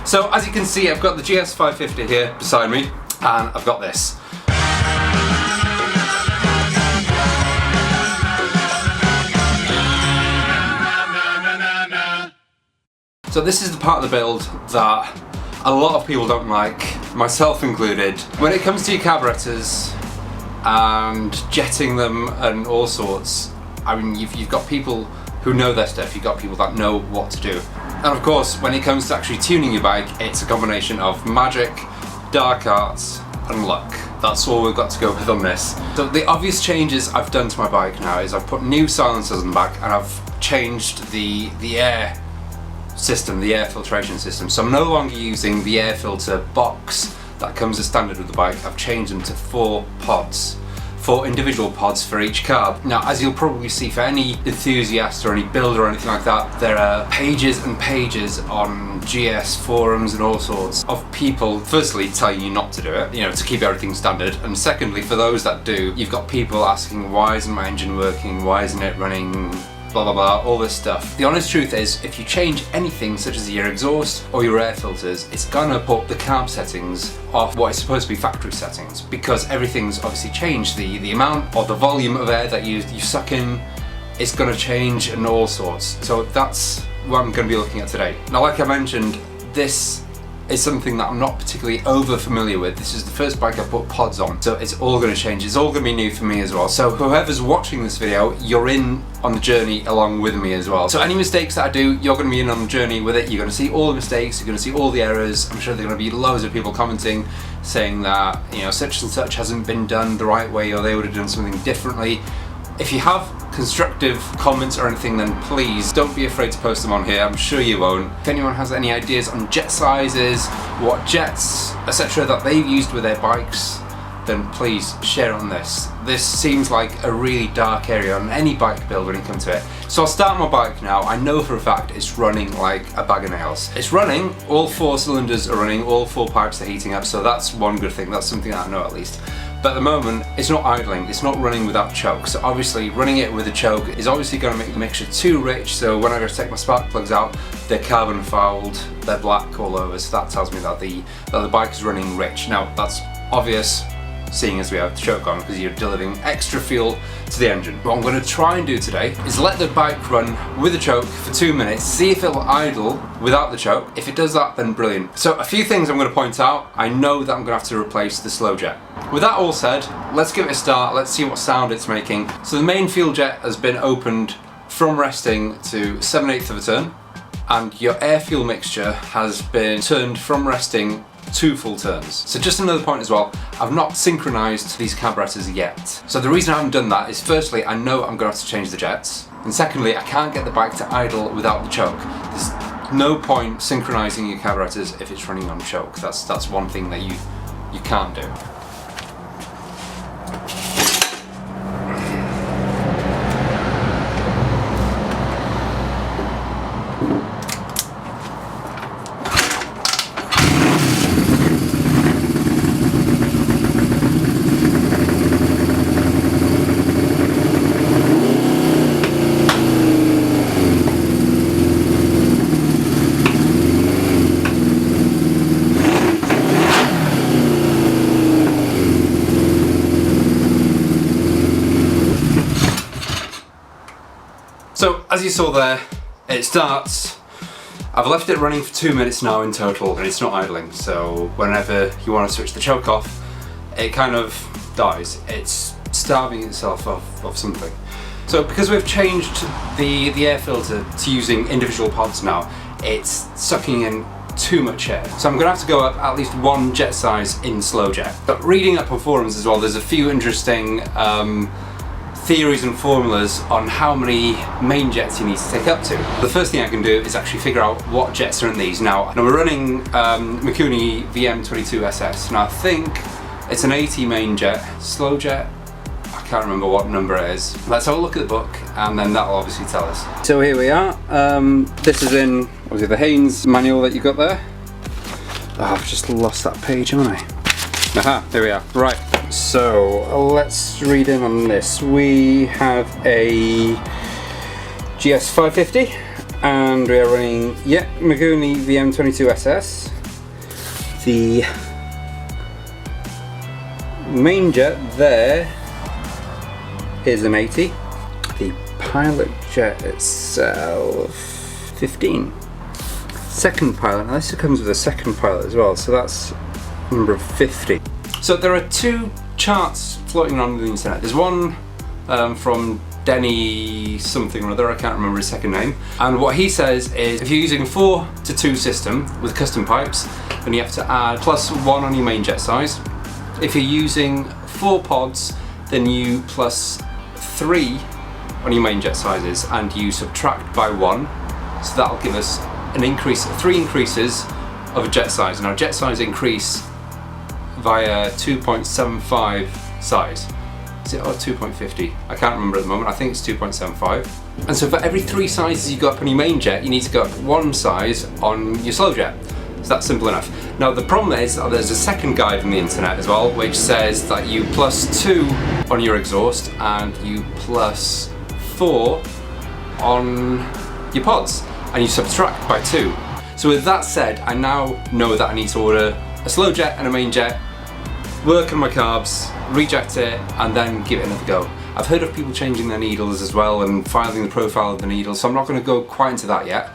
So as you can see, I've got the GS550 here beside me, and I've got this. So this is the part of the build that a lot of people don't like, myself included. When it comes to your carburetors and jetting them and all sorts, I mean, you've got people who know their stuff, you've got people that know what to do. And of course, when it comes to actually tuning your bike, it's a combination of magic, dark arts and luck. That's all we've got to go with on this. So the obvious changes I've done to my bike now is I've put new silencers on the back, and I've changed the air system, the air filtration system. So I'm no longer using the air filter box that comes as standard with the bike. I've changed them to 4 pods, 4 individual pods for each carb. Now, as you'll probably see, for any enthusiast or any builder or anything like that, there are pages and pages on GS forums and all sorts of people, firstly telling you not to do it, you know, to keep everything standard, and secondly, for those that do, you've got people asking, why isn't my engine working, why isn't it running, blah blah blah, all this stuff. The honest truth is, if you change anything such as your exhaust or your air filters, it's gonna put the carb settings off what is supposed to be factory settings, because everything's obviously changed. The amount or the volume of air that you suck in is gonna change and all sorts. So that's what I'm gonna be looking at today. Now, like I mentioned, this is something that I'm not particularly over familiar with. This is the first bike I've put pods on, so it's all going to change. It's all going to be new for me as well. So whoever's watching this video, you're in on the journey along with me as well. So any mistakes that I do, you're going to be in on the journey with it. You're going to see all the mistakes, you're going to see all the errors. I'm sure there are going to be loads of people commenting saying that, you know, such and such hasn't been done the right way, or they would have done something differently. If you have constructive comments or anything, then please don't be afraid to post them on here. I'm sure you won't. If anyone has any ideas on jet sizes, what jets, etc. that they've used with their bikes, then please share on this. This seems like a really dark area on any bike build when it comes to it. So I'll start my bike now. I know for a fact it's running like a bag of nails. It's running, all 4 cylinders are running, all 4 pipes are heating up, so that's one good thing. That's something that I know at least. But at the moment, it's not idling, it's not running without choke. So obviously, running it with a choke is obviously going to make the mixture too rich. So when I go to take my spark plugs out, they're carbon fouled, they're black all over. So that tells me that the bike is running rich. Now, that's obvious, seeing as we have the choke on, because you're delivering extra fuel to the engine. What I'm going to try and do today is let the bike run with the choke for 2 minutes, see if it'll idle without the choke. If it does that, then brilliant. So a few things I'm going to point out. I know that I'm going to have to replace the slow jet. With that all said, let's give it a start, let's see what sound it's making. So the main fuel jet has been opened from resting to 7/8 of a turn, and your air fuel mixture has been turned from resting 2 full turns. So just another point as well, I've not synchronized these carburetors yet. So the reason I haven't done that is, firstly, I know I'm going to have to change the jets, and secondly, I can't get the bike to idle without the choke. There's no point synchronizing your carburetors if it's running on choke. That's one thing that you can't do. So as you saw there, it starts. I've left it running for 2 minutes now in total, and it's not idling. So whenever you want to switch the choke off, it kind of dies. It's starving itself of something. So because we've changed the air filter to using individual pods now, it's sucking in too much air. So I'm going to have to go up at least 1 jet size in slow jet. But reading up on forums as well, there's a few interesting theories and formulas on how many main jets you need to take up to. The first thing I can do is actually figure out what jets are in these. Now we're running Mikuni VM22SS. Now I think it's an 80 main jet, slow jet. I can't remember what number it is. Let's have a look at the book, and then that'll obviously tell us. So here we are. This is in obviously the Haynes manual that you got there. Oh, I've just lost that page, haven't I? Aha, there we are. Right. So let's read in on this. We have a GS550 And we are running, Maguni VM22SS. The main jet there is an 80. The pilot jet itself, 15. Second pilot, now this comes with a second pilot as well, so that's number of 50. So there are two charts floating around the internet. There's one from Denny something or other, I can't remember his second name. And what he says is if you're using a 4-to-2 system with custom pipes, then you have to add +1 on your main jet size. If you're using 4 pods, then you +3 on your main jet sizes, and you subtract by 1. So that'll give us an increase, 3 increases of a jet size. Now jet size increase via 2.75 size. Is it 2.50? I can't remember at the moment, I think it's 2.75. And so for every 3 sizes you go up on your main jet, you need to go up 1 size on your slow jet. So that's simple enough. Now the problem is, there's a second guide on the internet as well, which says that you +2 on your exhaust and you +4 on your pods, and you subtract by 2. So with that said, I now know that I need to order a slow jet and a main jet, work on my carbs, reject it, and then give it another go. I've heard of people changing their needles as well and filing the profile of the needle, so I'm not going to go quite into that yet.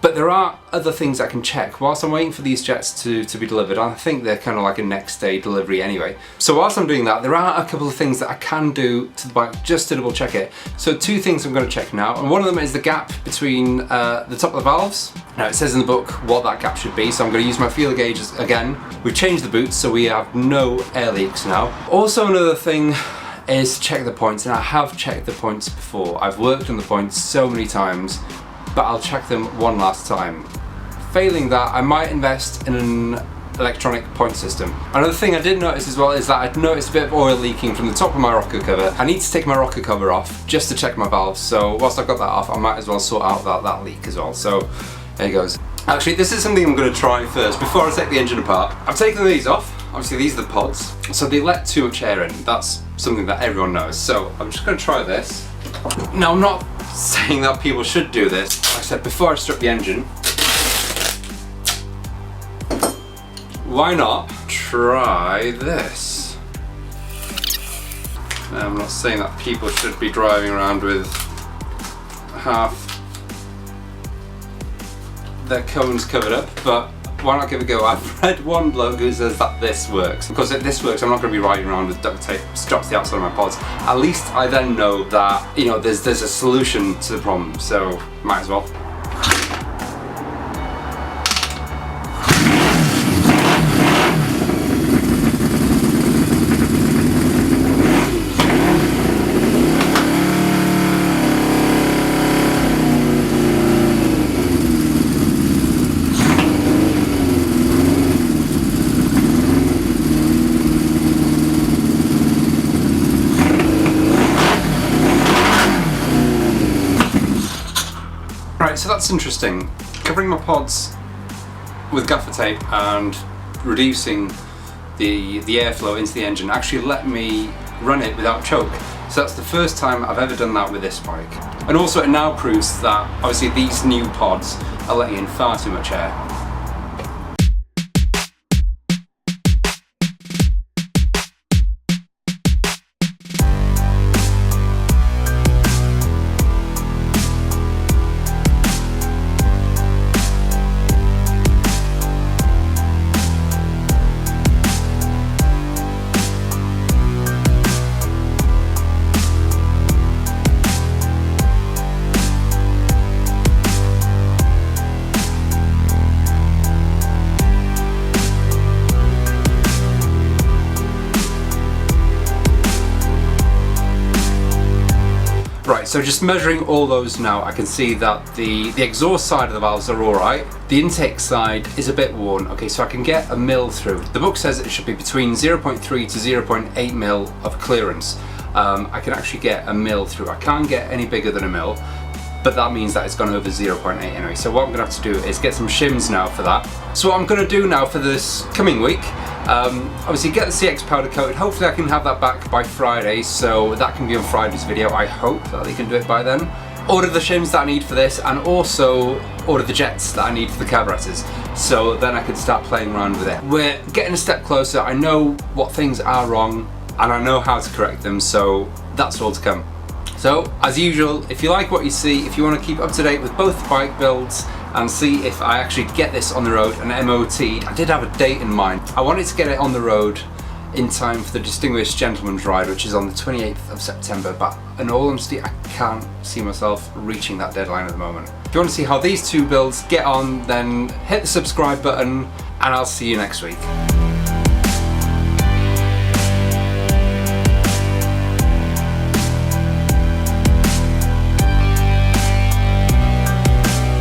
But there are other things I can check whilst I'm waiting for these jets to be delivered. I think they're kind of like a next day delivery anyway. So whilst I'm doing that, there are a couple of things that I can do to the bike just to double check it. So 2 things I'm going to check now, and one of them is the gap between the top of the valves. Now it says in the book what that gap should be, so I'm going to use my feeler gauges again. We've changed the boots, so we have no air leaks now. Also another thing is check the points, and I have checked the points before. I've worked on the points so many times, but I'll check them one last time. Failing that, I might invest in an electronic point system. Another thing I did notice as well is that I'd noticed a bit of oil leaking from the top of my rocker cover. I need to take my rocker cover off just to check my valves, so whilst I've got that off, I might as well sort out that leak as well. So there he goes. Actually, this is something I'm going to try first before I take the engine apart. I've taken these off. Obviously these are the pods, so they let too much air in. That's something that everyone knows. So I'm just going to try this. Now I'm not saying that people should do this. Like I said, before I strip the engine, why not try this? Now, I'm not saying that people should be driving around with half their cones covered up, but why not give it a go? I've read one bloke who says that this works. Because if this works, I'm not going to be riding around with duct tape strapped to the outside of my pods. At least I then know that, you know, there's a solution to the problem, so might as well. Right, so that's interesting. Covering my pods with gaffer tape and reducing the airflow into the engine actually let me run it without choke. So that's the first time I've ever done that with this bike. And also it now proves that obviously these new pods are letting in far too much air. Right, so just measuring all those now, I can see that the exhaust side of the valves are alright. The intake side is a bit worn. Okay, so I can get a mil through. The book says it should be between 0.3 to 0.8 mil of clearance. I can actually get a mil through. I can't get any bigger than a mil, but that means that it's gone over 0.8 anyway. So what I'm gonna have to do is get some shims now for that. So what I'm gonna do now for this coming week, obviously get the CX powder coated. Hopefully I can have that back by Friday, so that can be on Friday's video. I hope that they can do it by then. order the shims that I need for this, and also order the jets that I need for the carburetors, so then I can start playing around with it. We're getting a step closer. I know what things are wrong and I know how to correct them, so that's all to come. So as usual, if you like what you see, if you want to keep up to date with both bike builds and see if I actually get this on the road and MOT'd, I did have a date in mind. I wanted to get it on the road in time for the Distinguished Gentleman's Ride, which is on the 28th of September, but in all honesty, I can't see myself reaching that deadline at the moment. If you want to see how these two builds get on, then hit the subscribe button and I'll see you next week.